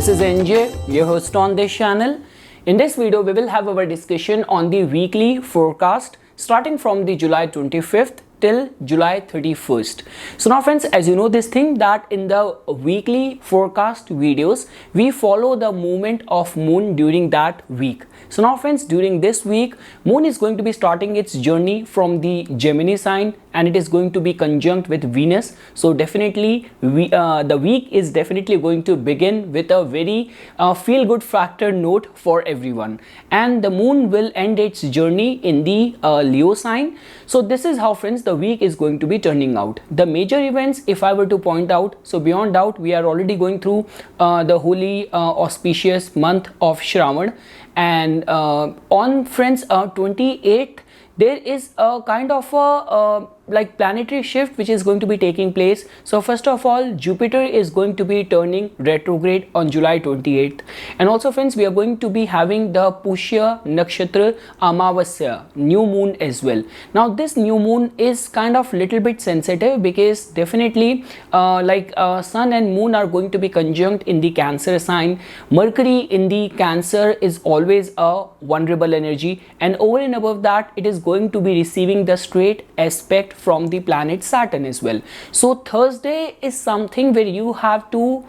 This is NJ, your host on this channel. In this video, we will have our discussion on the weekly forecast starting from the July 25th till July 31st. So now friends, as you know this thing that in the weekly forecast videos, we follow the movement of moon during that week. So now friends, during this week, moon is going to be starting its journey from the Gemini sign and it is going to be conjunct with Venus. So definitely the week is definitely going to begin with a very feel good factor note for everyone, and the moon will end its journey in the Leo sign. So this is how friends the week is going to be turning out. The major events, if I were to point out, so beyond doubt we are already going through the holy auspicious month of Shravan, and on friends 28th there is a kind of a like planetary shift which is going to be taking place. So first of all, Jupiter is going to be turning retrograde on July 28th, and also friends we are going to be having the Pushya Nakshatra Amavasya new moon as well. Now this new moon is kind of little bit sensitive because definitely sun and moon are going to be conjunct in the Cancer sign. Mercury in the Cancer is always a vulnerable energy, and over and above that it is going to be receiving the straight aspect from the planet Saturn as well. So Thursday is something where you have to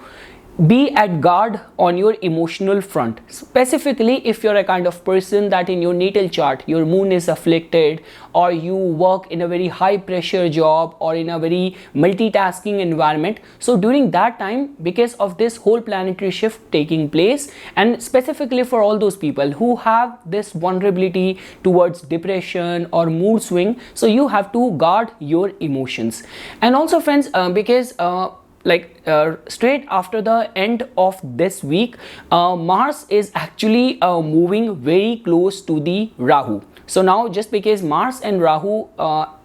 be at guard on your emotional front, specifically if you're a kind of person that in your natal chart your moon is afflicted, or you work in a very high pressure job or in a very multitasking environment. So during that time, because of this whole planetary shift taking place, and specifically for all those people who have this vulnerability towards depression or mood swing, so you have to guard your emotions. And also friends, because straight after the end of this week, Mars is actually moving very close to the Rahu. So now just because Mars and Rahu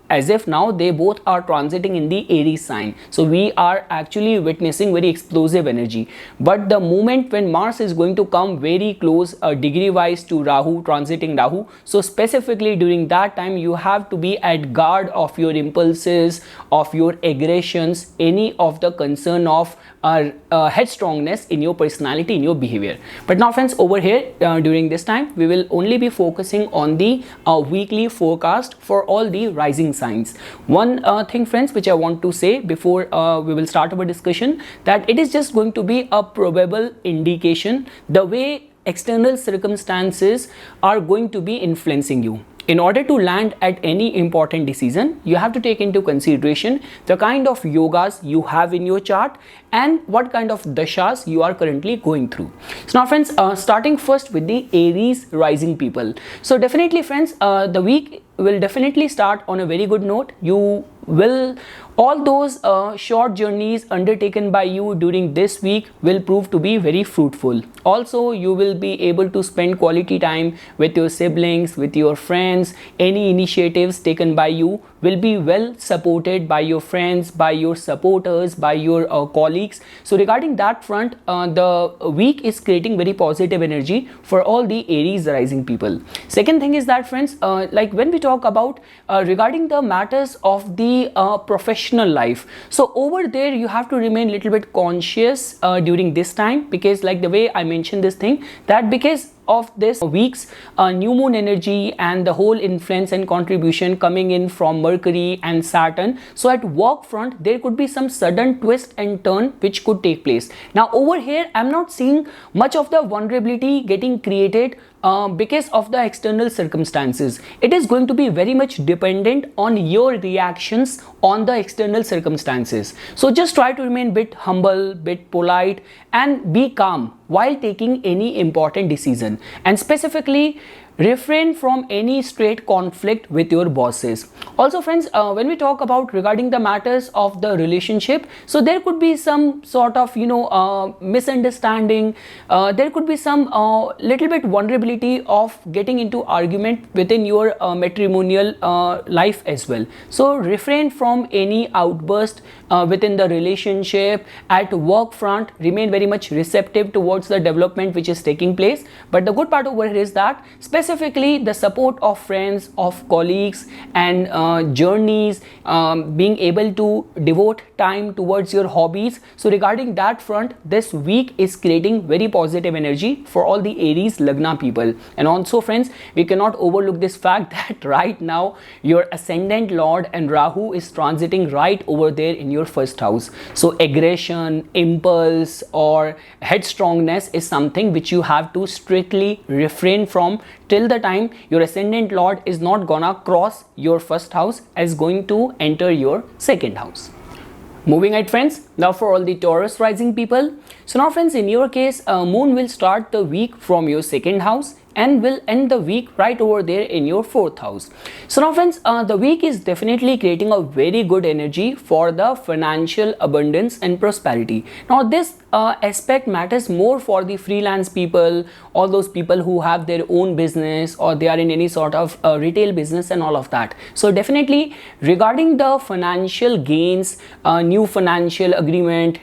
as if now they both are transiting in the Aries sign, so we are actually witnessing very explosive energy. But the moment when Mars is going to come very close degree wise to Rahu, transiting Rahu, so specifically during that time you have to be at guard of your impulses, of your aggressions, any of the concern of headstrongness in your personality, in your behavior. But now friends, over here during this time we will only be focusing on the weekly forecast for all the rising signs. One thing friends which I want to say before we will start our discussion, that it is just going to be a probable indication the way external circumstances are going to be influencing you. In order to land at any important decision, you have to take into consideration the kind of yogas you have in your chart and what kind of dashas you are currently going through. So now friends, starting first with the Aries rising people. So definitely friends, the week will definitely start on a very good note. You will all those short journeys undertaken by you during this week will prove to be very fruitful. Also you will be able to spend quality time with your siblings, with your friends. Any initiatives taken by you will be well supported by your friends, by your supporters, by your colleagues. So regarding that front, the week is creating very positive energy for all the Aries rising people. Second thing is that friends, like when we talk about regarding the matters of the professional life, so over there you have to remain little bit conscious during this time, because like the way I mentioned this thing, that because of this week's new moon energy and the whole influence and contribution coming in from Mercury and Saturn, so at work front there could be some sudden twist and turn which could take place. Now over here I'm not seeing much of the vulnerability getting created because of the external circumstances. It is going to be very much dependent on your reactions on the external circumstances. So just try to remain bit humble, bit polite, and be calm while taking any important decision, and specifically refrain from any straight conflict with your bosses. Also friends, when we talk about regarding the matters of the relationship, so there could be some sort of misunderstanding, there could be some little bit vulnerability of getting into argument within your matrimonial life as well. So refrain from any outburst within the relationship. At work front, remain very much receptive towards the development which is taking place. But the good part over here is that specifically specifically the support of friends, of colleagues, and journeys, being able to devote time towards your hobbies. So regarding that front, this week is creating very positive energy for all the Aries Lagna people. And also friends, we cannot overlook this fact that right now your ascendant lord and Rahu is transiting right over there in your first house. So aggression, impulse or headstrongness is something which you have to strictly refrain from till the time your ascendant lord is not gonna cross your first house, as going to enter your second house. Moving ahead friends, now for all the Taurus rising people. So now friends, in your case, moon will start the week from your second house and will end the week right over there in your fourth house. So now friends, the week is definitely creating a very good energy for the financial abundance and prosperity. Now this aspect matters more for the freelance people, all those people who have their own business or they are in any sort of retail business and all of that. So definitely regarding the financial gains, new financial agreement,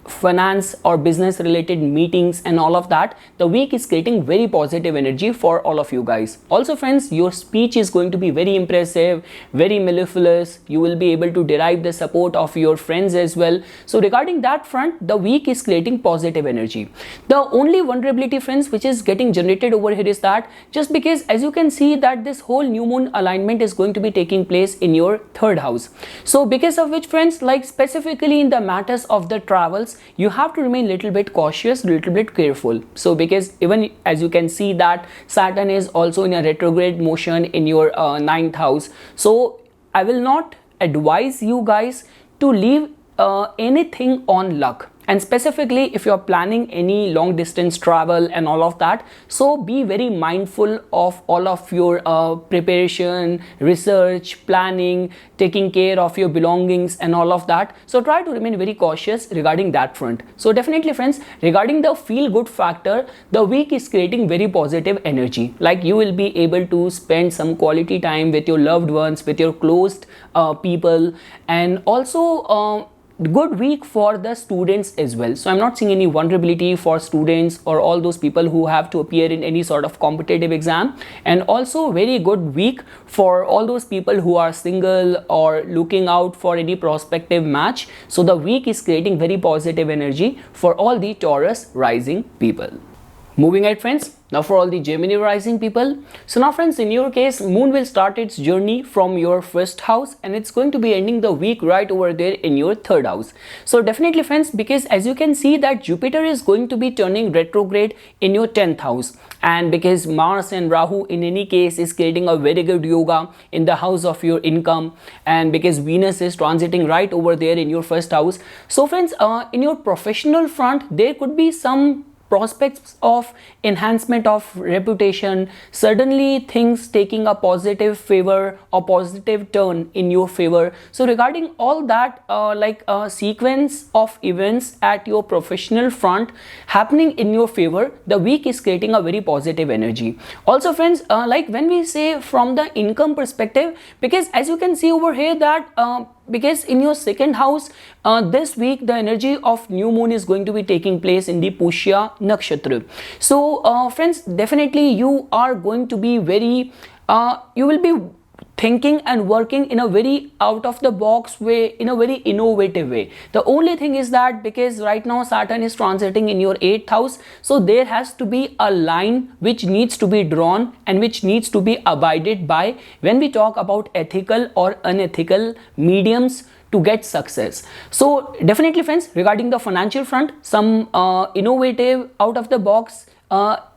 finance or business related meetings and all of that, the week is creating very positive energy for all of you guys. Also friends, your speech is going to be very impressive, very mellifluous. You will be able to derive the support of your friends as well. So regarding that front, the week is creating positive energy. The only vulnerability friends which is getting generated over here is that just because as you can see that this whole new moon alignment is going to be taking place in your third house. So because of which friends, like specifically in the matters of the travels, you have to remain little bit cautious, little bit careful. So because even as you can see that Saturn is also in a retrograde motion in your ninth house, so I will not advise you guys to leave anything on luck. And specifically if you're planning any long distance travel and all of that, so be very mindful of all of your preparation, research, planning, taking care of your belongings and all of that. So try to remain very cautious regarding that front. So definitely friends, regarding the feel good factor, the week is creating very positive energy. Like you will be able to spend some quality time with your loved ones, with your closed people, and also good week for the students as well. So I'm not seeing any vulnerability for students or all those people who have to appear in any sort of competitive exam, and also very good week for all those people who are single or looking out for any prospective match. So the week is creating very positive energy for all the Taurus rising people. Moving ahead friends, now for all the Gemini rising people. So now friends, in your case, moon will start its journey from your first house and it's going to be ending the week right over there in your third house. So definitely friends, because as you can see that Jupiter is going to be turning retrograde in your 10th house, and because Mars and Rahu in any case is creating a very good yoga in the house of your income, and because Venus is transiting right over there in your first house. So friends, in your professional front, there could be some prospects of enhancement of reputation, suddenly things taking a positive favor or positive turn in your favor. So regarding all that, like a sequence of events at your professional front happening in your favor, the week is creating a very positive energy. Also friends, like when we say from the income perspective, because as you can see over here that because in your second house, this week the energy of new moon is going to be taking place in the Pushya Nakshatra. So friends, definitely you are going to be very, you will be thinking and working in a very out of the box way, in a very innovative way. The only thing is that because right now Saturn is transiting in your 8th house, so there has to be a line which needs to be drawn and which needs to be abided by when we talk about ethical or unethical mediums to get success. So definitely friends, regarding the financial front, some innovative out of the box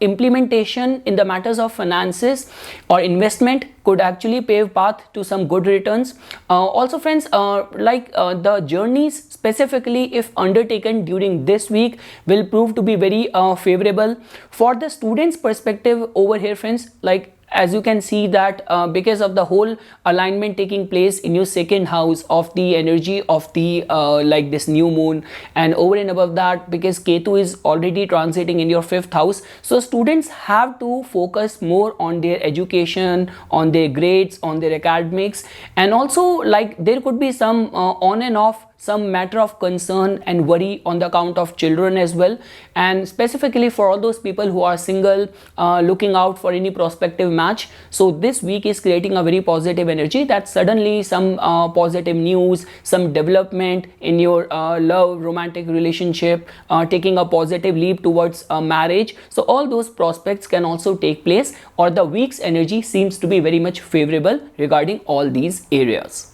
implementation in the matters of finances or investment could actually pave path to some good returns. Also friends, like the journeys specifically if undertaken during this week will prove to be very favorable. For the students perspective over here friends, like as you can see that because of the whole alignment taking place in your second house of the energy of the like this new moon, and over and above that because Ketu is already transiting in your 5th house, so students have to focus more on their education, on their grades, on their academics, and also like there could be some on and off some matter of concern and worry on the account of children as well. And specifically for all those people who are single, looking out for any prospective match, so this week is creating a very positive energy that suddenly some positive news, some development in your love, romantic relationship, taking a positive leap towards marriage, so all those prospects can also take place, or the week's energy seems to be very much favorable regarding all these areas.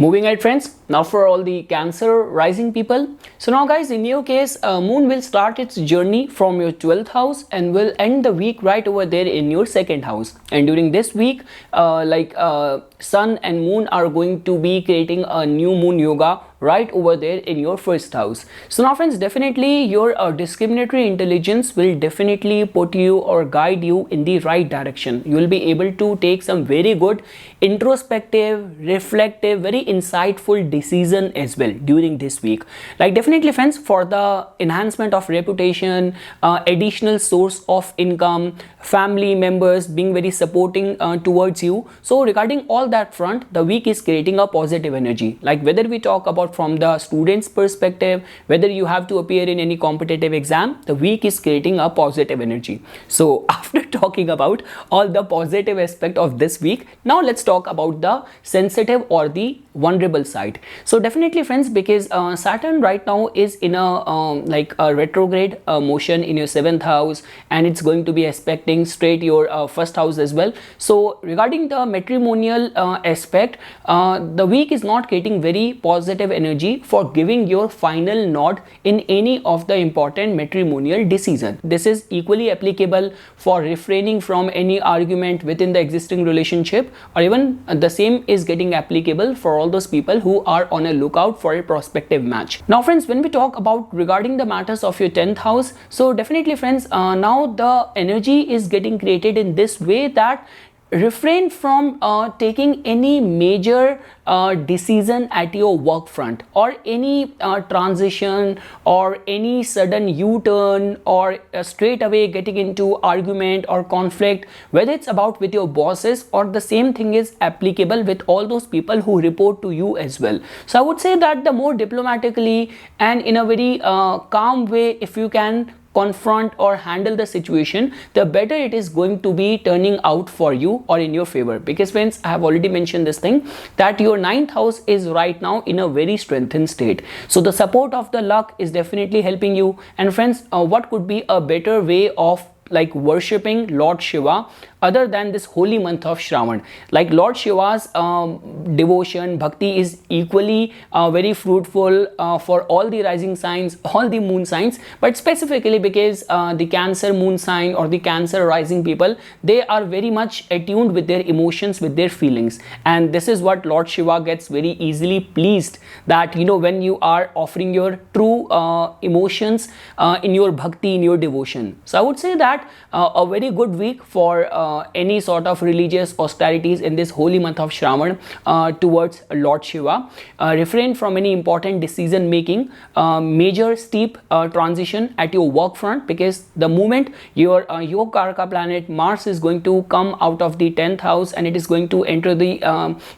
Moving ahead friends, now for all the Cancer rising people. So now guys, in your case, moon will start its journey from your 12th house and will end the week right over there in your 2nd house. And during this week, sun and moon are going to be creating a new moon yoga right over there in your 1st house. So now friends, definitely your discriminatory intelligence will definitely put you or guide you in the right direction. You will be able to take some very good introspective, reflective, very insightful decision as well during this week. Like definitely friends, for the enhancement of reputation, additional source of income, family members being very supporting towards you. So regarding all that front, the week is creating a positive energy. Like whether we talk about from the student's perspective, whether you have to appear in any competitive exam, the week is creating a positive energy. So after talking about all the positive aspect of this week, now let's talk about the sensitive or the vulnerable side. So definitely friends, because Saturn right now is in a retrograde motion in your 7th house, and it's going to be aspecting straight your 1st house as well. So regarding the matrimonial aspect, the week is not creating very positive energy for giving your final nod in any of the important matrimonial decision. This is equally applicable for refraining from any argument within the existing relationship, or even the same is getting applicable for all those people who are on a lookout for a prospective match. Now friends, when we talk about regarding the matters of your 10th house, so definitely friends, now the energy is getting created in this way that refrain from taking any major decision at your work front, or any transition, or any sudden U-turn, or straight away getting into argument or conflict, whether it's about with your bosses, or the same thing is applicable with all those people who report to you as well. So I would say that the more diplomatically and in a very calm way, if you can confront or handle the situation, the better it is going to be turning out for you or in your favor. Because friends, I have already mentioned this thing, that your 9th house is right now in a very strengthened state. So the support of the luck is definitely helping you. And friends, what could be a better way of like worshipping Lord Shiva other than this holy month of Shravan? Like Lord Shiva's devotion, bhakti is equally very fruitful for all the rising signs, all the moon signs, but specifically because the Cancer moon sign or the Cancer rising people, they are very much attuned with their emotions, with their feelings, and this is what Lord Shiva gets very easily pleased, that you know, when you are offering your true emotions in your bhakti, in your devotion. So I would say that a very good week for any sort of religious austerities in this holy month of Shravan towards Lord Shiva. Refrain from any important decision making, major steep transition at your work front, because the moment your Karaka planet Mars is going to come out of the 10th house and it is going to enter the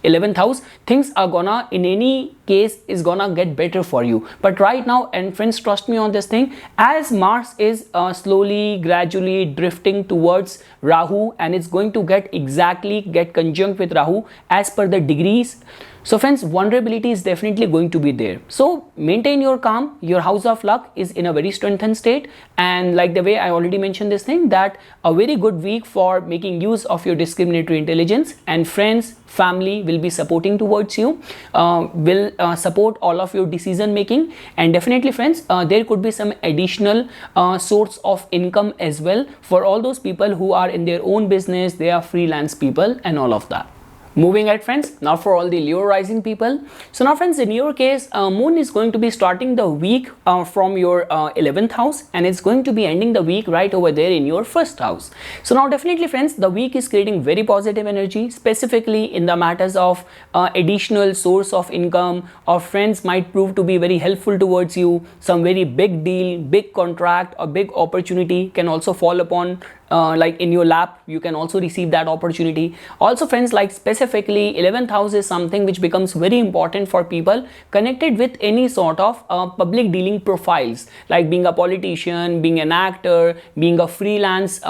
11th house, things are gonna in any case is gonna get better for you. But right now, and friends, trust me on this thing, as Mars is slowly, gradually drifting towards Rahu, and it's going to get conjunct with Rahu as per the degrees. So friends, vulnerability is definitely going to be there. So maintain your calm. Your house of luck is in a very strengthened state, and like the way I already mentioned this thing, that a very good week for making use of your discriminatory intelligence, and friends, family will be supporting towards you, will support all of your decision making, and definitely friends, there could be some additional source of income as well for all those people who are in their own business, they are freelance people and all of that. Moving ahead friends, now for all the Leo rising people. So now friends, in your case, moon is going to be starting the week from your 11th house, and it's going to be ending the week right over there in your 1st house. So now definitely friends, the week is creating very positive energy, specifically in the matters of additional source of income, or friends might prove to be very helpful towards you. Some very big deal, big contract or big opportunity can also fall upon like in your lap, you can also receive that opportunity. Also friends, like specifically 11th house is something which becomes very important for people connected with any sort of public dealing profiles, like being a politician, being an actor, being a freelance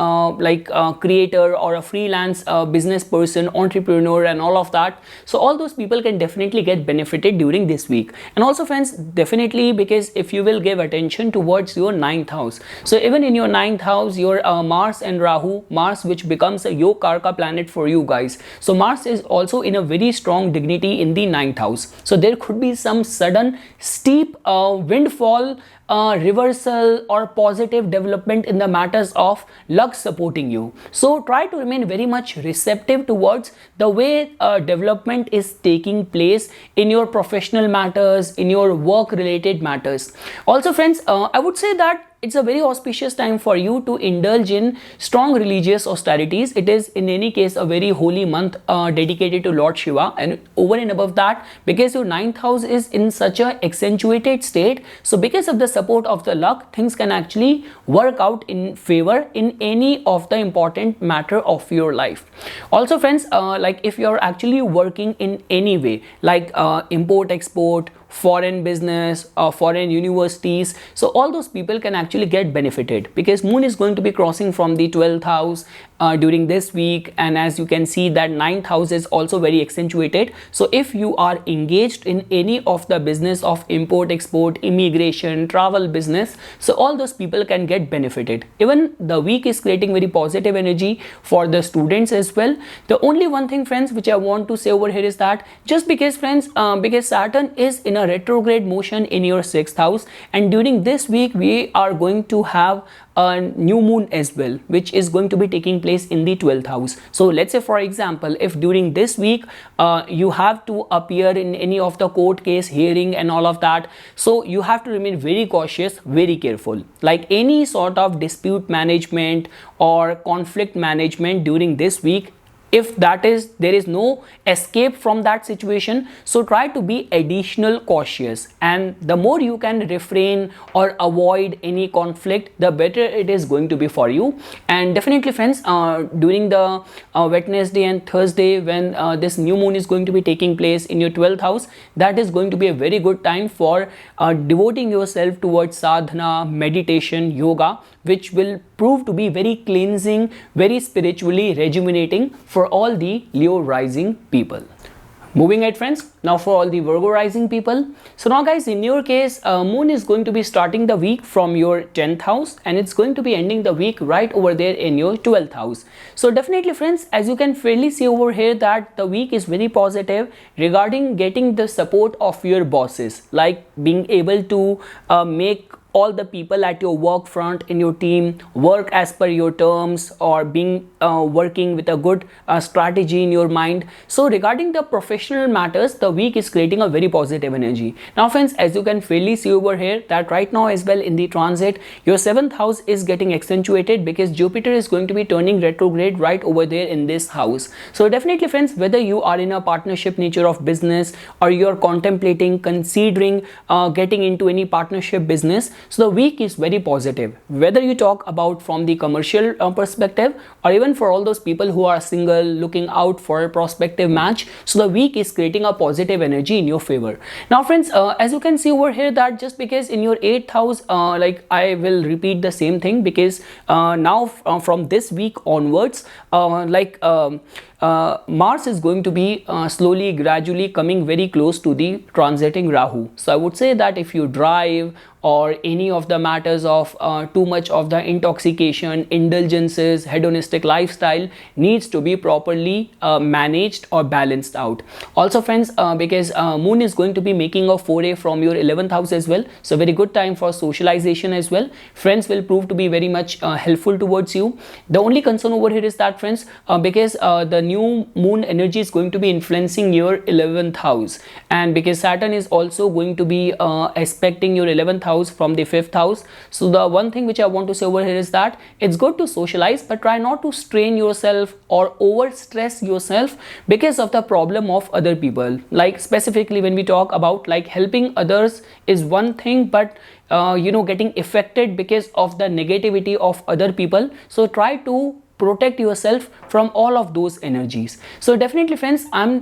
creator, or a freelance business person, entrepreneur, and all of that. So all those people can definitely get benefited during this week. And also friends, definitely, because if you will give attention towards your 9th house, so even in your 9th house, your Mars and Rahu, Mars which becomes a Yokarka planet for you guys, so Mars is also in a very strong dignity in the 9th house. So there could be some sudden steep windfall, reversal, or positive development in the matters of luck supporting you. So try to remain very much receptive towards the way development is taking place in your professional matters, in your work related matters. Also friends, I would say that it's a very auspicious time for you to indulge in strong religious austerities. It is in any case a very holy month dedicated to Lord Shiva, and over and above that, because your 9th house is in such a accentuated state, so because of the support of the luck, things can actually work out in favor in any of the important matter of your life. Also friends, like if you're actually working in any way, like import export, foreign business, foreign universities, so all those people can actually get benefited, because moon is going to be crossing from the 12th house during this week, and as you can see that 9th house is also very accentuated. So if you are engaged in any of the business of import export, immigration, travel business, so all those people can get benefited. Even the week is creating very positive energy for the students as well. The only one thing friends which I want to say over here is that just because friends, because Saturn is in a retrograde motion in your 6th house, and during this week we are going to have a new moon as well, which is going to be taking place in the 12th house. So let's say for example, if during this week you have to appear in any of the court case, hearing and all of that, so you have to remain very cautious, very careful. Like any sort of dispute management or conflict management during this week, if that is, there is no escape from that situation, so try to be additional cautious, and the more you can refrain or avoid any conflict, the better it is going to be for you. And definitely friends, during the Wednesday and Thursday, when this new moon is going to be taking place in your 12th house, that is going to be a very good time for devoting yourself towards sadhana, meditation, yoga, which will prove to be very cleansing, very spiritually rejuvenating for all the Leo rising people. Moving ahead friends, now for all the Virgo rising people. So now guys, in your case, moon is going to be starting the week from your 10th house, and it's going to be ending the week right over there in your 12th house. So definitely friends, as you can fairly see over here, that the week is very positive regarding getting the support of your bosses, like being able to make all the people at your work front in your team work as per your terms, or being working with a good strategy in your mind. So regarding the professional matters, the week is creating a very positive energy. Now friends, as you can fairly see over here, that right now as well in the transit, your 7th house is getting accentuated, because Jupiter is going to be turning retrograde right over there in this house. So definitely friends, whether you are in a partnership nature of business, or you're contemplating, considering getting into any partnership business, so the week is very positive, whether you talk about from the commercial perspective, or even for all those people who are single looking out for a prospective match. So the week is creating a positive energy in your favor. Now friends, as you can see over here, that just because in your 8th house, like I will repeat the same thing, because now from this week onwards, Mars is going to be slowly, gradually coming very close to the transiting Rahu. So I would say that if you drive, or any of the matters of too much of the intoxication, indulgences, hedonistic lifestyle needs to be properly managed or balanced out. Also friends, because moon is going to be making a foray from your 11th house as well, so very good time for socialization as well. Friends will prove to be very much helpful towards you. The only concern over here is that friends, because the new moon energy is going to be influencing your 11th house, and because Saturn is also going to be aspecting your 11th house, house, from the 5th house. So the one thing which I want to say over here is that it's good to socialize, but try not to strain yourself or over stress yourself because of the problem of other people. Like specifically when we talk about like helping others is one thing, but getting affected because of the negativity of other people. So try to protect yourself from all of those energies. So definitely friends, I'm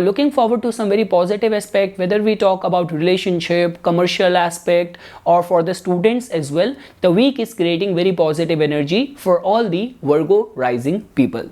looking forward to some very positive aspect, whether we talk about relationship, commercial aspect, or for the students as well. The week is creating very positive energy for all the Virgo rising people.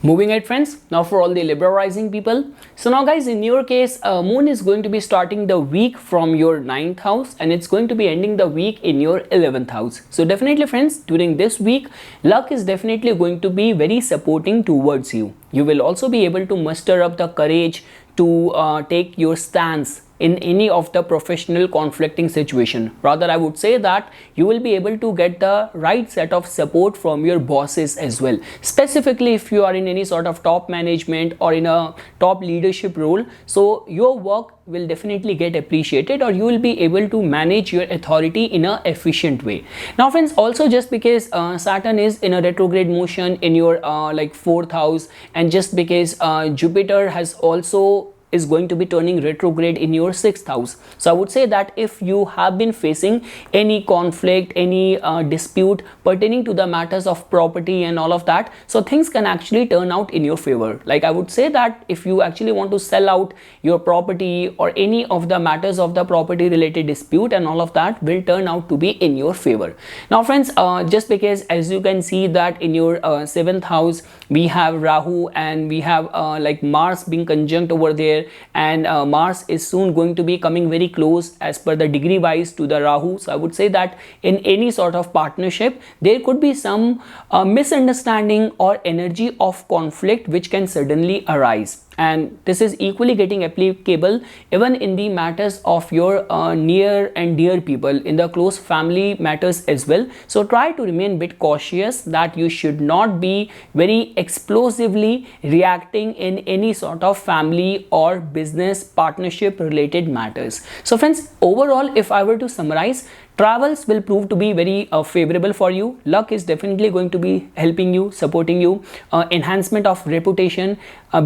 Moving ahead friends, now for all the Libra rising people. So now guys, in your case, moon is going to be starting the week from your 9th house and it's going to be ending the week in your 11th house. So definitely friends, during this week, luck is definitely going to be very supporting towards you. You will also be able to muster up the courage to take your stance in any of the professional conflicting situation. Rather, I would say that you will be able to get the right set of support from your bosses as well. Specifically, if you are in any sort of top management or in a top leadership role, so your work will definitely get appreciated, or you will be able to manage your authority in a efficient way. Now friends, also just because Saturn is in a retrograde motion in your like 4th house, and just because Jupiter has also is going to be turning retrograde in your 6th house. So I would say that if you have been facing any conflict, any dispute pertaining to the matters of property and all of that, so things can actually turn out in your favor. Like I would say that if you actually want to sell out your property or any of the matters of the property related dispute and all of that will turn out to be in your favor. Now friends, just because as you can see that in your 7th house we have Rahu and we have like Mars being conjunct over there, and Mars is soon going to be coming very close as per the degree wise to the Rahu. So I would say that in any sort of partnership there could be some misunderstanding or energy of conflict which can suddenly arise, and this is equally getting applicable even in the matters of your near and dear people, in the close family matters as well. So try to remain a bit cautious, that you should not be very explosively reacting in any sort of family or business partnership related matters. So friends, overall if I were to summarize, travels will prove to be very favorable for you. Luck is definitely going to be helping you, supporting you. Enhancement of reputation,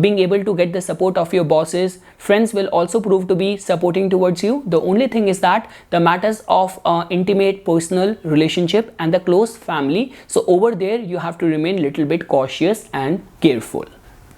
being able to get the support of your bosses. Friends will also prove to be supporting towards you. The only thing is that the matters of intimate personal relationship and the close family, so over there you have to remain little bit cautious and careful.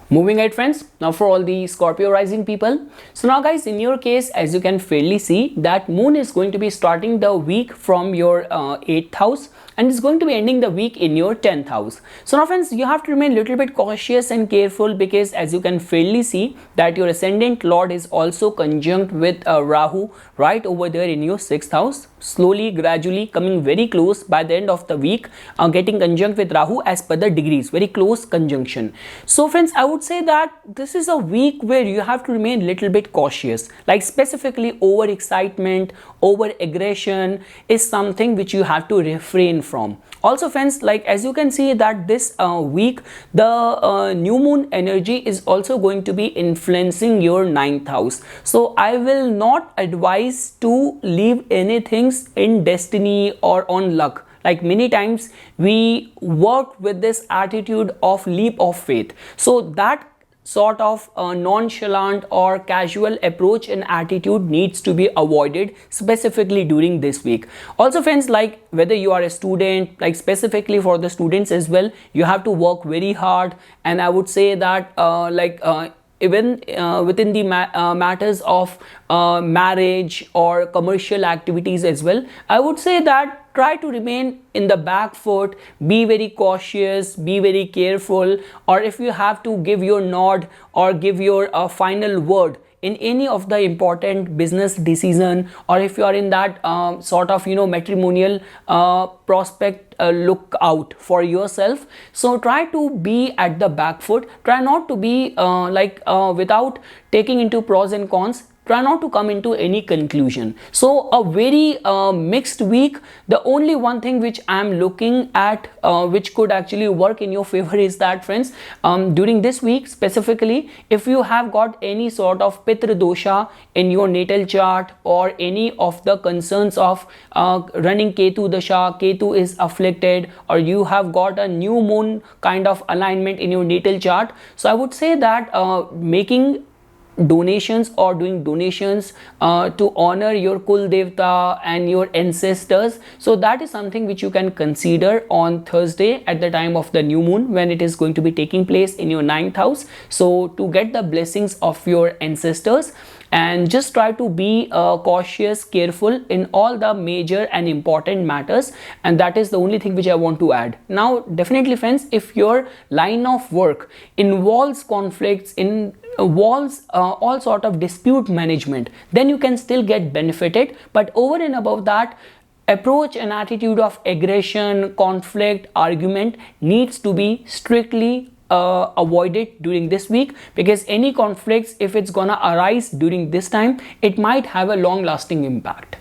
Moving ahead friends, now for all the Scorpio rising people. So now guys, in your case, as you can fairly see that moon is going to be starting the week from your 8th house and is going to be ending the week in your 10th house. So now friends, you have to remain a little bit cautious and careful, because as you can fairly see that your ascendant lord is also conjunct with Rahu right over there in your 6th house, slowly gradually coming very close by the end of the week, getting conjunct with Rahu as per the degrees, very close conjunction. So friends, I would say that this is a week where you have to remain little bit cautious, like specifically over excitement, over aggression is something which you have to refrain from. Also friends, like as you can see that this week the new moon energy is also going to be influencing your 9th house. So I will not advise to leave anything in destiny or on luck. Like many times we work with this attitude of leap of faith, so that sort of nonchalant or casual approach and attitude needs to be avoided, specifically during this week. Also friends, like whether you are a student, like specifically for the students as well, you have to work very hard, and I would say that even within the matters of marriage or commercial activities as well, I would say that try to remain in the back foot, be very cautious, be very careful, or if you have to give your nod or give your final word in any of the important business decision, or if you are in that sort of matrimonial prospect look out for yourself, so try to be at the back foot. Try not to be without taking into pros and cons. try not to come into any conclusion. So a very mixed week. The only one thing which I am looking at which could actually work in your favor is that, friends, during this week specifically, if you have got any sort of Pitra dosha in your natal chart, or any of the concerns of running Ketu dasha, Ketu is afflicted, or you have got a new moon kind of alignment in your natal chart, so I would say that making donations or doing donations to honor your Kul Devta and your ancestors, so that is something which you can consider on Thursday at the time of the new moon, when it is going to be taking place in your 9th house. So to get the blessings of your ancestors, and just try to be cautious, careful in all the major and important matters, and that is the only thing which I want to add. Now definitely, friends, if your line of work involves conflicts, involves all sort of dispute management, then you can still get benefited. But over and above that, approach and attitude of aggression, conflict, argument needs to be strictly avoided during this week, because any conflicts, if it's gonna arise during this time, it might have a long lasting impact.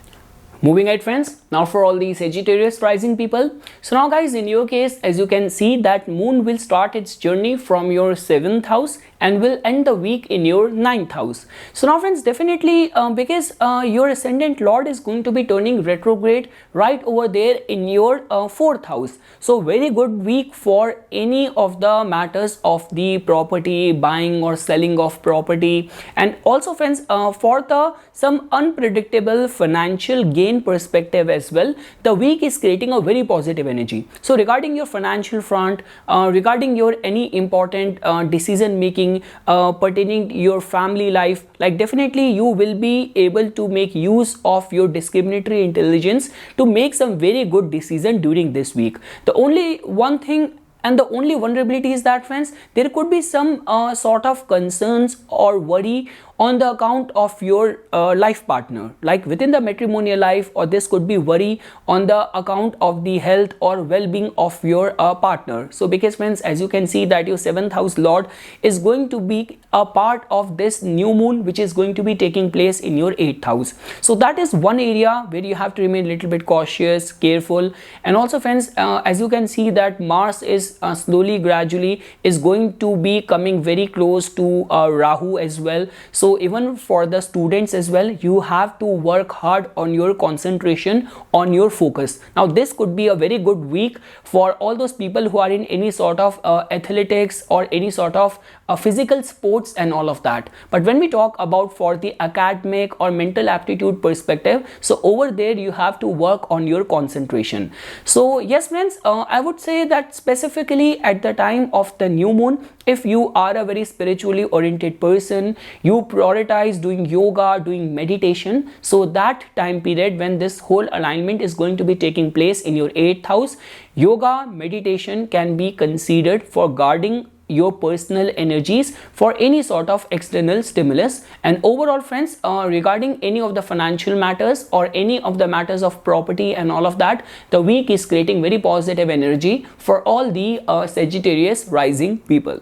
Moving ahead, friends, now for all the Sagittarius rising people. So now guys, in your case, as you can see, that moon will start its journey from your 7th house and will end the week in your 9th house. So now, friends, definitely because your ascendant lord is going to be turning retrograde right over there in your 4th house. So very good week for any of the matters of the property, buying or selling of property, and also, friends, for the some unpredictable financial gain perspective as well, the week is creating a very positive energy. So regarding your financial front, regarding your any important decision making pertaining to your family life, like definitely you will be able to make use of your discriminatory intelligence to make some very good decision during this week. The only one thing and the only vulnerability is that, friends, there could be some sort of concerns or worry on the account of your life partner, like within the matrimonial life, or this could be worry on the account of the health or well-being of your partner. So because, friends, as you can see that your 7th house lord is going to be a part of this new moon which is going to be taking place in your 8th house. So that is one area where you have to remain a little bit cautious, careful. And also, friends, as you can see that Mars is slowly, gradually is going to be coming very close to Rahu as well. So even for the students as well, you have to work hard on your concentration, on your focus. Now this could be a very good week for all those people who are in any sort of athletics or any sort of physical sports and all of that. But when we talk about for the academic or mental aptitude perspective, so over there you have to work on your concentration. So yes, friends, I would say that specifically at the time of the new moon, if you are a very spiritually oriented person, you prioritize doing yoga, doing meditation, so that time period when this whole alignment is going to be taking place in your 8th house, yoga, meditation can be considered for guarding your personal energies for any sort of external stimulus. And overall, friends, regarding any of the financial matters or any of the matters of property and all of that, the week is creating very positive energy for all the Sagittarius rising people.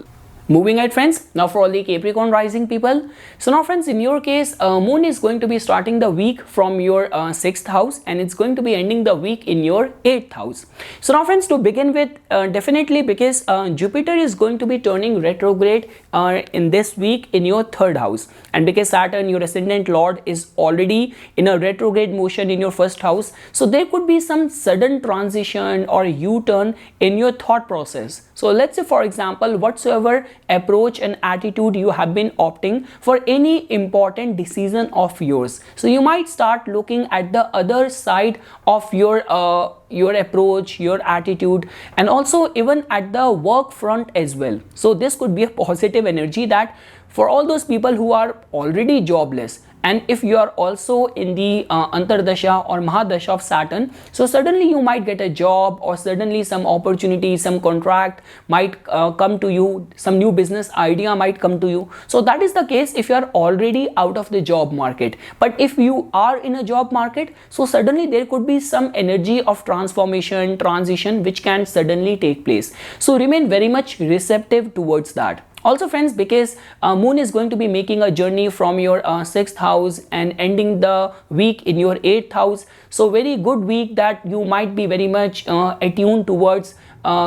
Moving ahead, friends, now for all the Capricorn rising people. So now, friends, in your case, moon is going to be starting the week from your 6th house and it's going to be ending the week in your 8th house. So now, friends, to begin with, definitely because Jupiter is going to be turning retrograde in this week in your 3rd house, and because Saturn, your ascendant lord, is already in a retrograde motion in your 1st house, so there could be some sudden transition or U-turn in your thought process. So let's say, for example, whatsoever approach and attitude you have been opting for any important decision of yours, so you might start looking at the other side of your approach, your attitude, and also even at the work front as well. So this could be a positive energy that for all those people who are already jobless, and if you are also in the Antardasha or Mahadasha of Saturn, so suddenly you might get a job, or suddenly some opportunity, some contract might come to you, some new business idea might come to you. So that is the case if you are already out of the job market. But if you are in a job market, so suddenly there could be some energy of transformation, transition which can suddenly take place. So remain very much receptive towards that. Also friends, because moon is going to be making a journey from your 6th house and ending the week in your 8th house, so very good week that you might be very much attuned towards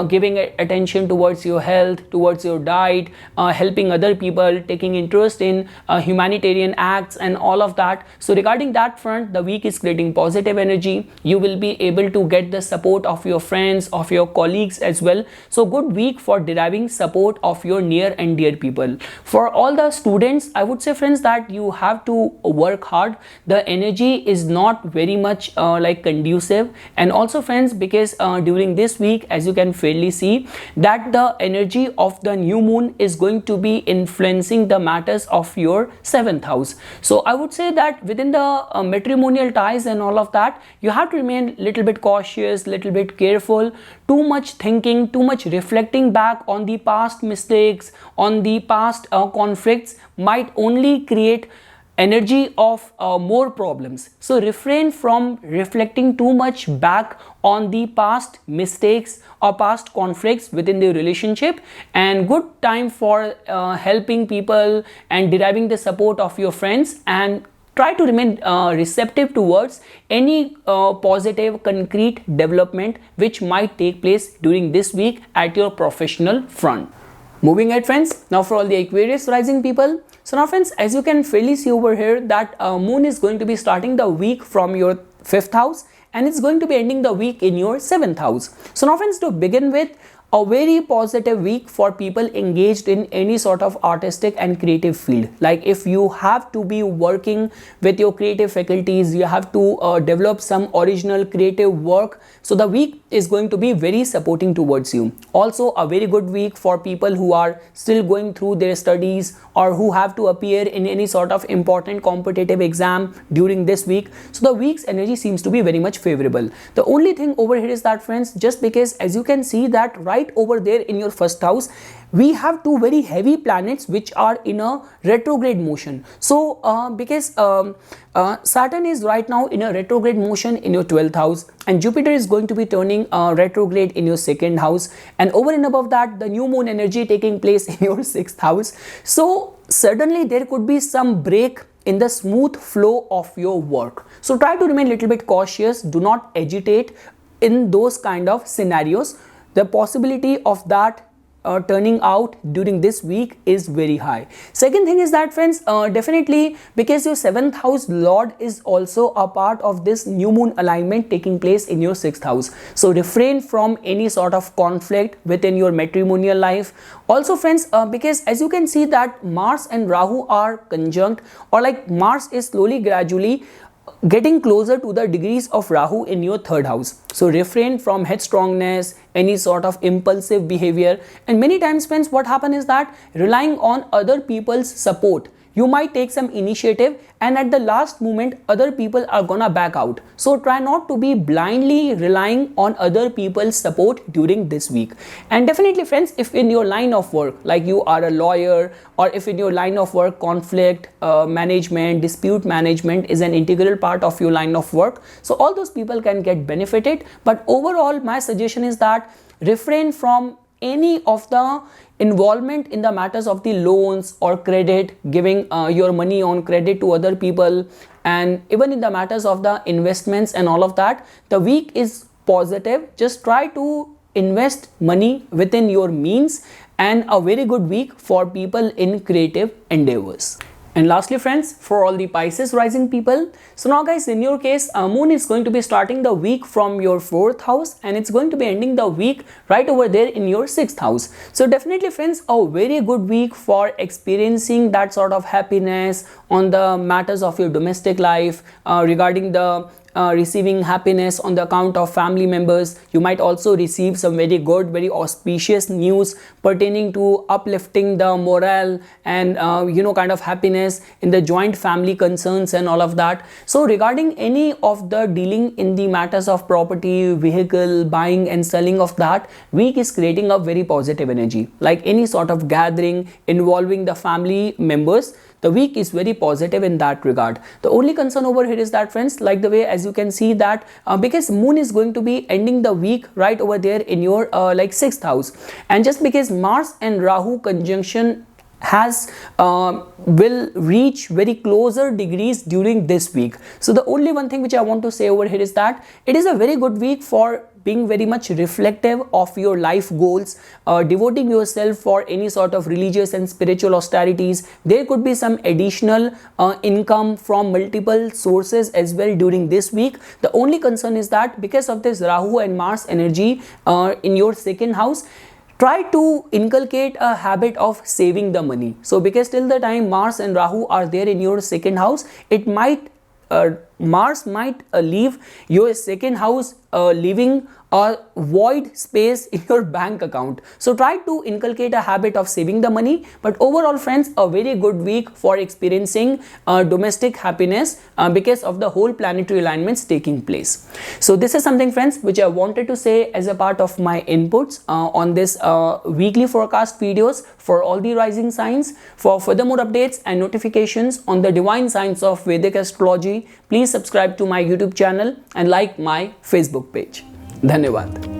giving attention towards your health, towards your diet, helping other people, taking interest in humanitarian acts and all of that. So regarding that front, the week is creating positive energy. You will be able to get the support of your friends, of your colleagues as well. So good week for deriving support of your near and dear people. For all the students, I would say friends that you have to work hard. The energy is not very much like conducive, and also friends, because during this week, as you can fairly see that the energy of the new moon is going to be influencing the matters of your 7th house. So I would say that within the matrimonial ties and all of that, you have to remain little bit cautious, little bit careful. Too much thinking, too much reflecting back on the past mistakes, on the past conflicts might only create energy of more problems. So refrain from reflecting too much back on the past mistakes or past conflicts within the relationship, and good time for helping people and deriving the support of your friends, and try to remain receptive towards any positive concrete development which might take place during this week at your professional front. Moving ahead friends, now for all the Aquarius rising people. So now friends, as you can fairly see over here that moon is going to be starting the week from your 5th house and it's going to be ending the week in your 7th house. So now friends, to begin with, a very positive week for people engaged in any sort of artistic and creative field. Like if you have to be working with your creative faculties, you have to develop some original creative work, so the week is going to be very supporting towards you. Also a very good week for people who are still going through their studies or who have to appear in any sort of important competitive exam during this week. So the week's energy seems to be very much favorable. The only thing over here is that friends, just because as you can see that right over there in your 1st house, we have two very heavy planets which are in a retrograde motion. So because Saturn is right now in a retrograde motion in your 12th house, and Jupiter is going to be turning retrograde in your 2nd house, and over and above that the new moon energy taking place in your 6th house. So suddenly there could be some break in the smooth flow of your work. So try to remain a little bit cautious, do not agitate in those kind of scenarios. The possibility of that turning out during this week is very high. Second thing is that friends, definitely because your 7th house lord is also a part of this new moon alignment taking place in your 6th house. So refrain from any sort of conflict within your matrimonial life. Also friends, because as you can see that Mars and Rahu are conjunct, or like Mars is slowly gradually getting closer to the degrees of Rahu in your 3rd house. So refrain from headstrongness, any sort of impulsive behavior, and many times friends, what happens is that relying on other people's support, you might take some initiative and at the last moment other people are gonna back out. So try not to be blindly relying on other people's support during this week. And definitely friends, if in your line of work, like you are a lawyer, or if in your line of work conflict management, dispute management is an integral part of your line of work, so all those people can get benefited. But overall my suggestion is that refrain from any of the involvement in the matters of the loans or credit, giving your money on credit to other people, and even in the matters of the investments and all of that. The week is positive. Just try to invest money within your means, and a very good week for people in creative endeavors. And lastly friends, for all the Pisces rising people, so now guys, in your case, moon is going to be starting the week from your 4th house and it's going to be ending the week right over there in your 6th house. So definitely friends, a very good week for experiencing that sort of happiness on the matters of your domestic life, regarding the receiving happiness on the account of family members. You might also receive some very good, very auspicious news pertaining to uplifting the morale and kind of happiness in the joint family concerns and all of that. So regarding any of the dealing in the matters of property, vehicle, buying and selling of that, week is creating a very positive energy. Like any sort of gathering involving the family members, the week is very positive in that regard. The only concern over here is that, friends, like the way as you can see that because moon is going to be ending the week right over there in your like 6th house, and just because Mars and Rahu conjunction has will reach very closer degrees during this week. So the only one thing which I want to say over here is that it is a very good week for being very much reflective of your life goals, devoting yourself for any sort of religious and spiritual austerities. There could be some additional income from multiple sources as well during this week. The only concern is that because of this Rahu and Mars energy in your 2nd house, try to inculcate a habit of saving the money. So because till the time Mars and Rahu are there in your 2nd house, it might Mars might leave your 2nd house, leaving a void space in your bank account. So try to inculcate a habit of saving the money. But overall, friends, a very good week for experiencing domestic happiness because of the whole planetary alignments taking place. So this is something, friends, which I wanted to say as a part of my inputs on this weekly forecast videos for all the rising signs. For further more updates and notifications on the divine science of Vedic astrology, please subscribe to my YouTube channel and like my Facebook page. धन्यवाद.